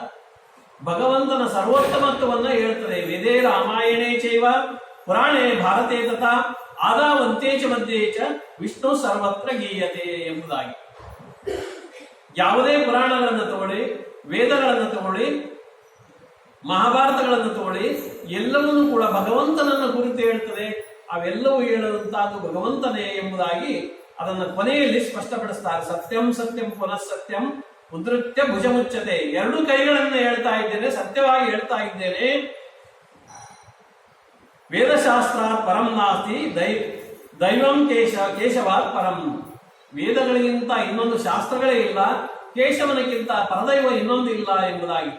ಭಗವಂತನ ಸರ್ವೋತ್ತಮತ್ವವನ್ನ ಹೇಳ್ತದೆ. ವೇದೇ ರಾಮಾಯಣೇ ಚೈವ ಪುರಾಣೇ ಭಾರತೇ ತಥಾ ಆದಾವಂತೆ ಚ ಮಧ್ಯೆ ಚ ವಿಷ್ಣು ಸರ್ವತ್ರ ಗೀಯತೆ ಎಂಬುದಾಗಿ. ಯಾವುದೇ ಪುರಾಣಗಳನ್ನು ತಗೊಳ್ಳಿ, ವೇದಗಳನ್ನು ತಗೊಳ್ಳಿ, ಮಹಾಭಾರತಗಳನ್ನು ತಗೊಳ್ಳಿ, ಎಲ್ಲವನ್ನೂ ಕೂಡ ಭಗವಂತನನ್ನು ಕುರಿತು ಹೇಳ್ತದೆ. ಅವೆಲ್ಲವೂ ಹೇಳುವಂತಹದ್ದು ಭಗವಂತನೇ ಎಂಬುದಾಗಿ ಅದನ್ನು ಕೊನೆಯಲ್ಲಿ ಸ್ಪಷ್ಟಪಡಿಸ್ತಾರೆ. ಸತ್ಯಂ ಸತ್ಯಂ ಪುನಃ ಸತ್ಯಂ ಉದ್ಧತ್ಯ ಭುಜಮುಚ್ಚತೆ. ಎರಡು ಕೈಗಳನ್ನು ಹೇಳ್ತಾ ಇದ್ದೇನೆ, ಸತ್ಯವಾಗಿ ಹೇಳ್ತಾ ಇದ್ದೇನೆ. ವೇದಶಾಸ್ತ್ರ ಪರಂ ನಾಸ್ತಿ ದೈವಂ ಕೇಶವಾತ್ ಪರಂ. ವೇದಗಳಿಗಿಂತ ಇನ್ನೊಂದು ಶಾಸ್ತ್ರಗಳೇ ಇಲ್ಲ, ಕೇಶವನಕ್ಕಿಂತ ಪರದೈವ ಇನ್ನೊಂದು ಇಲ್ಲ ಎಂಬುದಾಗಿ.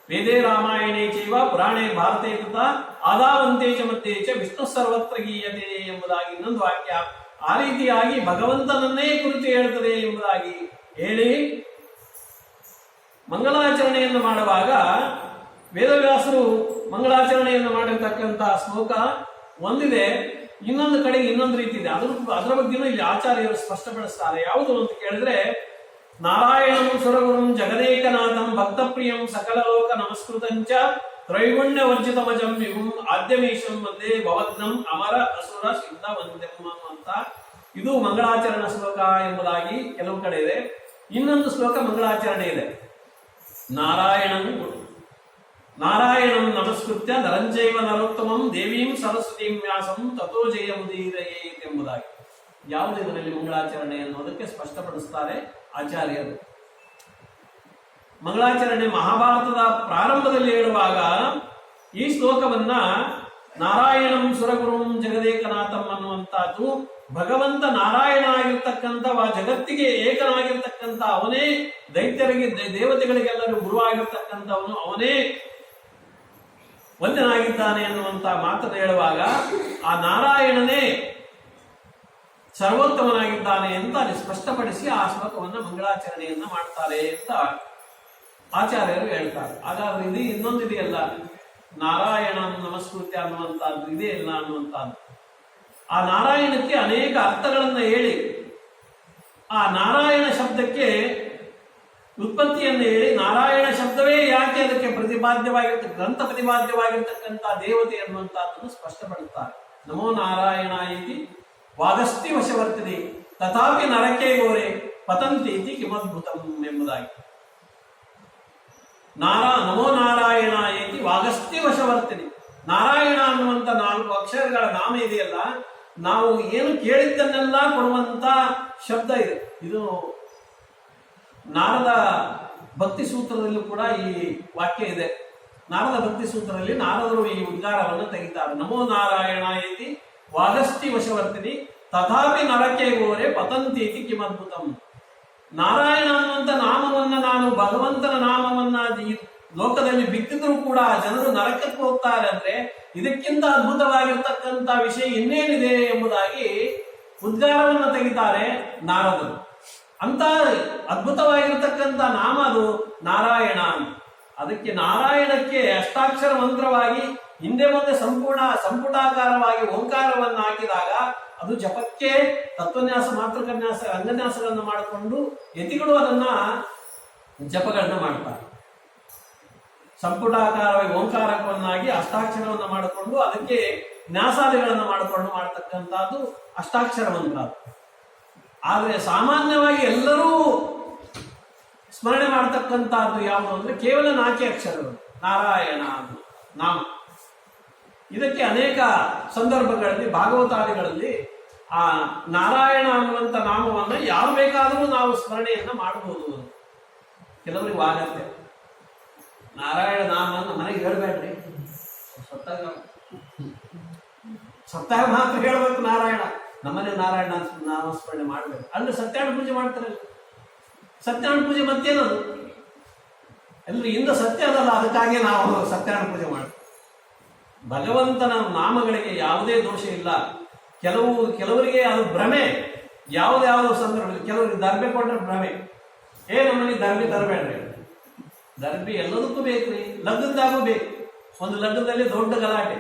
ವೇದೇ ರಾಮಾಯಣೇ ಚೈವ ಪುರಾಣೇ ಭಾರತೇ ತಥಾ ಆದಾವಂತೆ ಚ ಮಧ್ಯೆ ಚ ವಿಷ್ಣು ಸರ್ವತ್ರ ಗೀಯತೆ ಎಂಬುದಾಗಿ ಇನ್ನೊಂದು ವಾಕ್ಯ. ಆ ರೀತಿಯಾಗಿ ಭಗವಂತನನ್ನೇ ಕುರಿತು ಹೇಳ್ತದೆ ಎಂಬುದಾಗಿ ಹೇಳಿ ಮಂಗಲಾಚರಣೆಯನ್ನು ಮಾಡುವಾಗ ವೇದವ್ಯಾಸರು ಮಂಗಳಾಚರಣೆಯನ್ನು ಮಾಡಿರ್ತಕ್ಕಂತಹ ಶ್ಲೋಕ ಒಂದಿದೆ, ಇನ್ನೊಂದು ಕಡೆಗೆ ಇನ್ನೊಂದು ರೀತಿ ಇದೆ. ಅದರ ಬಗ್ಗೆನೂ ಇಲ್ಲಿ ಆಚಾರ್ಯರು ಸ್ಪಷ್ಟಪಡಿಸ್ತಾರೆ. ಯಾವುದು ಅಂತ ಕೇಳಿದ್ರೆ, ನಾರಾಯಣಂ ಸುರಗುರುಂ ಜಗದೇಕನಾಥಂ ಭಕ್ತಪ್ರಿಯಂ ಸಕಲ ಲೋಕ ನಮಸ್ಕೃತಂಚ ತ್ರೈಗುಣ್ಯ ವರ್ಜಿತಮಜಂ ವಿಭುಂ ಆದ್ಯಮೀಶಂ ವಂದೇ ಭವಗ್ನಂ ಅಮರ ಅಸುರ ಸಿದ್ಧ ವಂದ್ಯಂ ಅಂತ ಇದು ಮಂಗಳಾಚರಣ ಶ್ಲೋಕ ಎಂಬುದಾಗಿ ಕೆಲವು ಕಡೆ ಇದೆ. ಇನ್ನೊಂದು ಶ್ಲೋಕ ಮಂಗಳಾಚರಣೆ ಇದೆ. ನಾರಾಯಣಂ ನಮಸ್ಕೃತ್ಯ ನರಂಜೈವ ನರೋತ್ತಮಂ ದೇವೀಂ ಸರಸ್ವತೀಂ ವ್ಯಾಸಂ ತಥೋ ಜಯಮುದೀರಯೇತ್ ಎಂಬುದಾಗಿ. ಯಾವುದು ಇದರಲ್ಲಿ ಮಂಗಳಾಚರಣೆ ಅನ್ನೋದಕ್ಕೆ ಸ್ಪಷ್ಟಪಡಿಸ್ತಾರೆ ಆಚಾರ್ಯರು. ಮಂಗಳಾಚರಣೆ ಮಹಾಭಾರತದ ಪ್ರಾರಂಭದಲ್ಲಿ ಹೇಳುವಾಗ ಈ ಶ್ಲೋಕವನ್ನ ನಾರಾಯಣಂ ಸುರಗುರುಂ ಜಗದೇಕನಾಥಂ ಅನ್ನುವಂಥದ್ದು ಭಗವಂತ ನಾರಾಯಣ ಆಗಿರ್ತಕ್ಕಂಥವ, ಜಗತ್ತಿಗೆ ಏಕನಾಗಿರ್ತಕ್ಕಂಥ ಅವನೇ, ದೈತ್ಯರಿಗೆ ದೇವತೆಗಳಿಗೆಲ್ಲರೂ ಗುರುವಾಗಿರ್ತಕ್ಕಂಥವನು ಅವನೇ ಒಂದನಾಗಿದ್ದಾನೆ ಅನ್ನುವಂಥ ಮಾತನ್ನು ಹೇಳುವಾಗ ಆ ನಾರಾಯಣನೇ ಸರ್ವೋತ್ತಮನಾಗಿದ್ದಾನೆ ಅಂತ ಅಲ್ಲಿ ಸ್ಪಷ್ಟಪಡಿಸಿ ಆ ಶ್ಲೋಕವನ್ನ ಮಂಗಳಾಚರಣೆಯನ್ನ ಮಾಡ್ತಾರೆ ಅಂತ ಆಚಾರ್ಯರು ಹೇಳ್ತಾರೆ. ಹಾಗಾದ್ರೆ ಇದು ಇನ್ನೊಂದಿದೆಯಲ್ಲ, ನಾರಾಯಣ ನಮಸ್ಕೃತ್ಯ ಅನ್ನುವಂಥದ್ದು ಇದೇ ಇಲ್ಲ ಅನ್ನುವಂಥದ್ದು. ಆ ನಾರಾಯಣಕ್ಕೆ ಅನೇಕ ಅರ್ಥಗಳನ್ನ ಹೇಳಿ ಆ ನಾರಾಯಣ ಶಬ್ದಕ್ಕೆ ಉತ್ಪತ್ತಿಯನ್ನು ಹೇಳಿ ನಾರಾಯಣ ಶಬ್ದವೇ ಯಾಕೆ ಅದಕ್ಕೆ ಗ್ರಂಥ ಪ್ರತಿಪಾದ್ಯವಾಗಿರ್ತಕ್ಕಂಥ ದೇವತೆ ಅನ್ನುವಂಥದ್ದನ್ನು ಸ್ಪಷ್ಟಪಡುತ್ತಾರೆ. ನಮೋ ನಾರಾಯಣ ಇತಿ ವಾಗಸ್ತಿ ವಶವರ್ತಿದೆ ತಥಾಪಿ ನರಕೆ ಗೋರೆ ಪತಂತಿ ಇತಿ ಕಿಮದ್ಭುತಂ ಎಂಬುದಾಗಿ. ನಮೋ ನಾರಾಯಣ ಇತಿ ವಾಗಸ್ತಿ ವಶವರ್ತಿನಿ. ನಾರಾಯಣ ಅನ್ನುವಂಥ 4 ಅಕ್ಷರಗಳ ನಾಮ ಇದೆಯಲ್ಲ, ನಾವು ಏನು ಕೇಳಿದ್ದನ್ನೆಲ್ಲ ಕೊಡುವಂತ ಶಬ್ದ ಇದೆ. ಇದು ನಾರದ ಭಕ್ತಿ ಸೂತ್ರದಲ್ಲೂ ಕೂಡ ಈ ವಾಕ್ಯ ಇದೆ. ನಾರದ ಭಕ್ತಿ ಸೂತ್ರದಲ್ಲಿ ನಾರದರು ಈ ಉದ್ಗಾರವನ್ನು ತೆಗಿತಾರೆ. ನಮೋ ನಾರಾಯಣ ಇತಿ ವಾಗಸ್ತಿ ವಶವರ್ತಿನಿ ತಥಾಪಿ ನರಕೆ ಗೋರೆ ಪತಂತೀತಿ ಕಿಮದ್ಭುತಂ. ನಾರಾಯಣ ಅನ್ನುವಂಥ ನಾಮವನ್ನ ನಾನು ಭಗವಂತನ ನಾಮವನ್ನ ಲೋಕದಲ್ಲಿ ಬಿತ್ತಿದ್ರು ಕೂಡ ಜನರು ನರಕಕ್ಕೆ ಹೋಗ್ತಾರೆ ಅಂದ್ರೆ ಇದಕ್ಕಿಂತ ಅದ್ಭುತವಾಗಿರ್ತಕ್ಕಂಥ ವಿಷಯ ಇನ್ನೇನಿದೆ ಎಂಬುದಾಗಿ ಉದ್ಗಾರವನ್ನು ತೆಗಿತಾರೆ ನಾರದರು. ಅಂತ ಅದ್ಭುತವಾಗಿರ್ತಕ್ಕಂಥ ನಾಮ ಅದು ನಾರಾಯಣ. ಅದಕ್ಕೆ ನಾರಾಯಣಕ್ಕೆ ಅಷ್ಟಾಕ್ಷರ ಮಂತ್ರವಾಗಿ ಹಿಂದೆ ಮುಂದೆ ಸಂಪುಟಾಕಾರವಾಗಿ ಓಂಕಾರವನ್ನು ಹಾಕಿದಾಗ ಅದು ಜಪಕ್ಕೆ ತತ್ವನ್ಯಾಸ, ಮಾತೃಕನ್ಯಾಸ, ಅಂಗನ್ಯಾಸಗಳನ್ನು ಮಾಡಿಕೊಂಡು ಯತಿಗಳು ಅದನ್ನ ಜಪಗಳನ್ನ ಮಾಡ್ತಾರೆ. ಸಂಪುಟಾಕಾರವಾಗಿ ಓಂಕಾರವನ್ನಾಗಿ ಅಷ್ಟಾಕ್ಷರವನ್ನು ಮಾಡಿಕೊಂಡು ಅದಕ್ಕೆ ನ್ಯಾಸಾದಿಗಳನ್ನು ಮಾಡಿಕೊಂಡು ಮಾಡತಕ್ಕಂಥದ್ದು ಅಷ್ಟಾಕ್ಷರ ಮಂತ್ರ. ಆದರೆ ಸಾಮಾನ್ಯವಾಗಿ ಎಲ್ಲರೂ ಸ್ಮರಣೆ ಮಾಡತಕ್ಕಂಥದ್ದು ಯಾವುದು ಅಂದ್ರೆ ಕೇವಲ 4 ಅಕ್ಷರಗಳು, ನಾರಾಯಣ ನಾಮ. ಇದಕ್ಕೆ ಅನೇಕ ಸಂದರ್ಭಗಳಲ್ಲಿ ಭಾಗವತಾದಿಗಳಲ್ಲಿ ಆ ನಾರಾಯಣ ಅನ್ನುವಂಥ ನಾಮವನ್ನು ಯಾರು ಬೇಕಾದರೂ ನಾವು ಸ್ಮರಣೆಯನ್ನ ಮಾಡಬಹುದು ಅಂತ. ಕೆಲವರಿಗೆ ಆಗತ್ತೆ ನಾರಾಯಣ ನಾಮವನ್ನು ಮನೆಗೆ ಹೇಳ್ಬೇಡ್ರಿ, ಸತ್ತಾಗ ಮಾತ್ರ ಹೇಳ್ಬೇಕು ನಾರಾಯಣ, ನಮ್ಮನೆ ನಾರಾಯಣ ನಾಮಸ್ಮರಣೆ ಮಾಡ್ಬೇಕು. ಅಂದ್ರೆ ಸತ್ಯನಾರಾಯಣ ಪೂಜೆ ಮಾಡ್ತಾರಲ್ಲ, ಸತ್ಯನಾರಾಯಣ ಪೂಜೆ ಮತ್ತೇನದು ಅಲ್ಲಿ ಇಂದ ಸತ್ಯ ಅದಲ್ಲ, ಅದಕ್ಕಾಗಿ ನಾವು ಸತ್ಯನಾರಾಯಣ ಪೂಜೆ ಮಾಡ್ತೀವಿ. ಭಗವಂತನ ನಾಮಗಳಿಗೆ ಯಾವುದೇ ದೋಷ ಇಲ್ಲ. ಕೆಲವರಿಗೆ ಅದು ಭ್ರಮೆ, ಯಾವುದ್ಯಾವುದೋ ಸಂದರ್ಭದಲ್ಲಿ ಕೆಲವರಿಗೆ ದರ್ಬೆ ಕೊಟ್ಟರೆ ಭ್ರಮೆ. ನಮ್ಮಲ್ಲಿ ದರ್ಬೆ ತರಬೇಡ್ರಿ, ದರ್ಬೆ ಎಲ್ಲದಕ್ಕೂ ಬೇಕ್ರಿ, ಲಗ್ನದಾಗೂ ಬೇಕು. ಒಂದು ಲಗ್ನದಲ್ಲಿ ದೊಡ್ಡ ಗಲಾಟೆ,